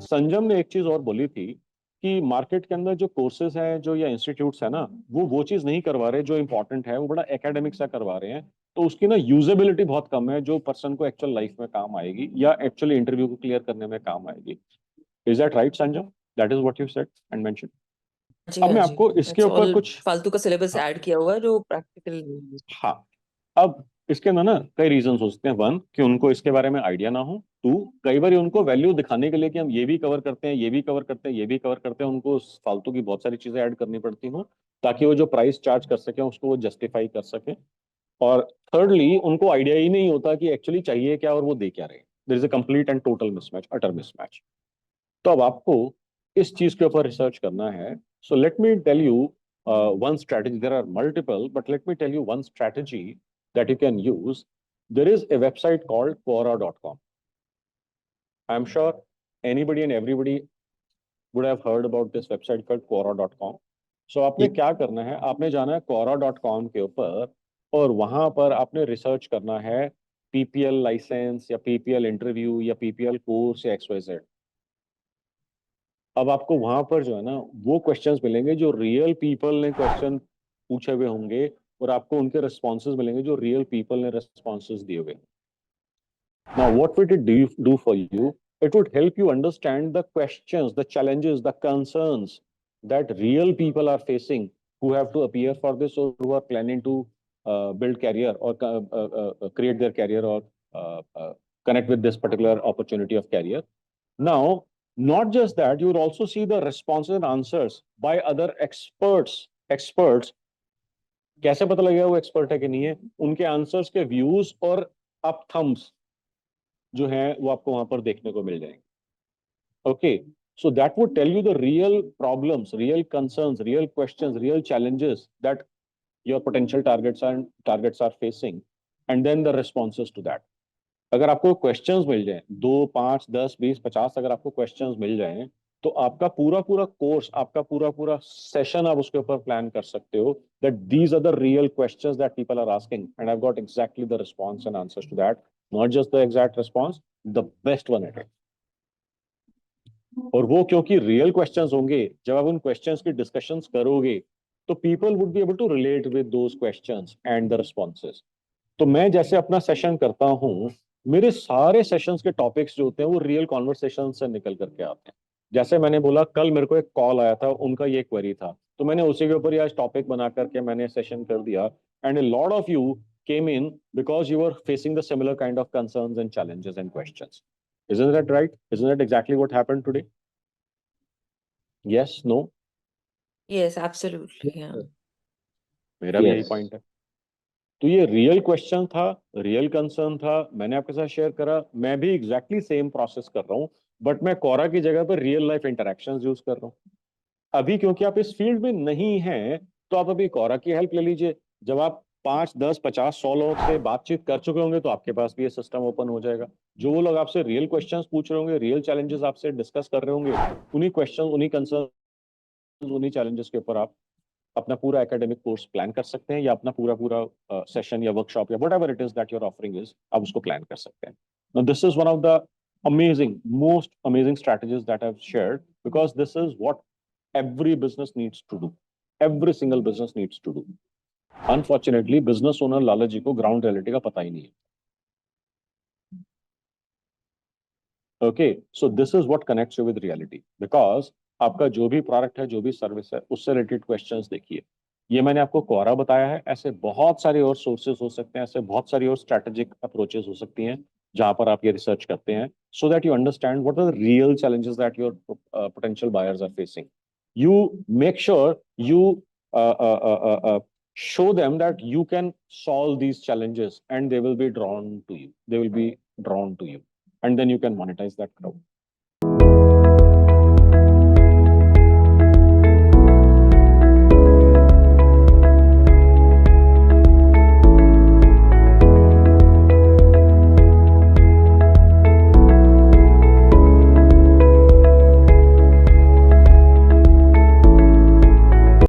संजम ने एक चीज और बोली थी कि मार्केट के अंदर जो कोर्सेज हैं जो या इंस्टीट्यूट्स है ना, वो चीज नहीं करवा रहे जो इंपॉर्टेंट है, वो बड़ा एकेडमिक सा करवा रहे हैं। तो उसकी ना यूजेबिलिटी बहुत कम है जो पर्सन को एक्चुअल लाइफ में काम आएगी या एक्चुअली इंटरव्यू को क्लियर करने में काम आएगी। Is that right Sanjam? That is what you said and mention. जी अब हाँ मैं जी, आपको इसके इट्स ऊपर ऑल कुछ, फालतू का सिलेबस हाँ ऐड किया हुआ है जो प्रैक्टिकल नहीं है। हाँ, अब इसके अंदर ना कई रीजन हो सकते हैं। वन, कि उनको इसके बारे में आइडिया ना हो। टू, कई बार उनको वैल्यू दिखाने के लिए कि हम ये भी कवर करते हैं, ये भी कवर करते हैं, ये भी कवर करते हैं, उनको फालतू की बहुत सारी चीजें ऐड करनी पड़ती हो ताकि वो जो प्राइस चार्ज कर सके उसको वो जस्टिफाई कर सके। और थर्डली, उनको आइडिया ही नहीं होता कि एक्चुअली चाहिए क्या और वो दे क्या रहे हैं। There is a complete and total mismatch, utter mismatch. तो अब आपको इस चीज के ऊपर रिसर्च करना है। So let me tell you one strategy, there are multiple but let me tell you one strategy that you can use. There is a website called Quora.com. I'm sure anybody and everybody would have heard about this website called Quora.com. So आपने क्या करना है, आपने जाना है Quora.com के ऊपर और वहां पर आपने रिसर्च करना है पीपीएल लाइसेंस या पीपीएल इंटरव्यू या पीपीएल कोर्स या XYZ। अब आपको वहां पर जो है ना वो क्वेश्चंस मिलेंगे जो रियल पीपल ने क्वेश्चन पूछे हुए होंगे और आपको उनके रिस्पॉन्सेज मिलेंगे जो रियल पीपल ने रिस्पॉन्सेज दिए हुए। Now, what would it do for you? It would help you understand the questions, the challenges, the concerns that real people are facing who have to appear for this or who are planning to build career or create their career or connect with this particular opportunity of career. Now, not just that, you will also see the responses and answers by other experts. Experts, कैसे पता लगेगा वो expert है कि नहीं है? उनके answers के व्यूज और अप थम्स जो है वो आपको वहां पर देखने को मिल जाएंगे। Okay, so that would tell you the real problems, real concerns, real questions, real challenges that your potential targets are facing, and then the responses to that. अगर आपको क्वेश्चंस मिल जाएं 2, 5, 10, 20, 50, अगर आपको क्वेश्चंस मिल जाएं तो आपका पूरा पूरा कोर्स, आपका पूरा पूरा सेशन आप उसके ऊपर प्लान कर सकते हो that these are the real questions that people are asking and I've got exactly the response and answers to that, not just the exact response, the best one at it. और वो क्योंकि real questions होंगे, जब आप उन questions की discussions करोगे तो people would be able to relate with those questions and the responses. तो मैं जैसे अपना सेशन करता हूँ, मेरे सारे सेशंस के टॉपिक्स जो होते हैं वो रियल कॉन्वर्सेशन से निकल करके आते हैं। जैसे मैंने बोला, कल मेरे को एक कॉल आया था, उनका ये क्वेरी था, तो मैंने उसी के ऊपर ही आज टॉपिक बना करके मैंने सेशन कर दिया। And a lot of you came in because you are facing the similar kind of concerns and challenges and questions. Isn't that right? Isn't that exactly what happened today? Yes, no? Yes absolutely, हाँ। मेरा भी यही point है। तो ये real question था, real concern था, मैंने आपके साथ शेयर करा। मैं भी एग्जैक्टली सेम प्रोसेस कर रहा हूँ बट मैं कोरा की जगह पर रियल लाइफ इंटरेक्शंस यूज कर रहा हूँ। अभी क्योंकि आप इस फील्ड में नहीं हैं तो आप अभी कोरा की हेल्प ले लीजिए। जब आप 5, 10, 50, 100 लोगों से बातचीत कर चुके होंगे तो आपके पास भी ये सिस्टम ओपन हो जाएगा। जो वो लोग आपसे रियल क्वेश्चंस पूछ रहे होंगे, रियल चैलेंजेस आपसे डिस्कस कर रहे होंगे, उन्हीं क्वेश्चन, उन्हीं कंसर्न, उन्हीं चैलेंजेस के ऊपर आप अपना पूरा एकेडमिक कोर्स प्लान कर सकते हैं या अपना पूरा पूरा सेशन या वर्कशॉप या whatever it is that you are offering is, आप उसको प्लान कर सकते हैं। Now this is one of the amazing, most amazing strategies that I've shared because this is what every business needs to do. Every single business needs to do. Unfortunately, business owner लालच जी को ground reality का पता ही नहीं है। Okay, so this is what connects you with reality because आपका जो भी product है, जो भी सर्विस है, उससे रिलेटेड क्वेश्चंस देखिए। ये मैंने आपको क्वारा बताया है, ऐसे बहुत सारे और सोर्सेज हो सकते हैं, ऐसे बहुत सारी और स्ट्रेटेजिक अप्रोचेस हो सकती हैं जहां पर आप ये रिसर्च करते हैं so that you understand what are the real challenges that your potential buyers are facing. You make sure you show them that you can solve these challenges and they will be drawn to you. They will be drawn to you. And then you can monetize that crowd.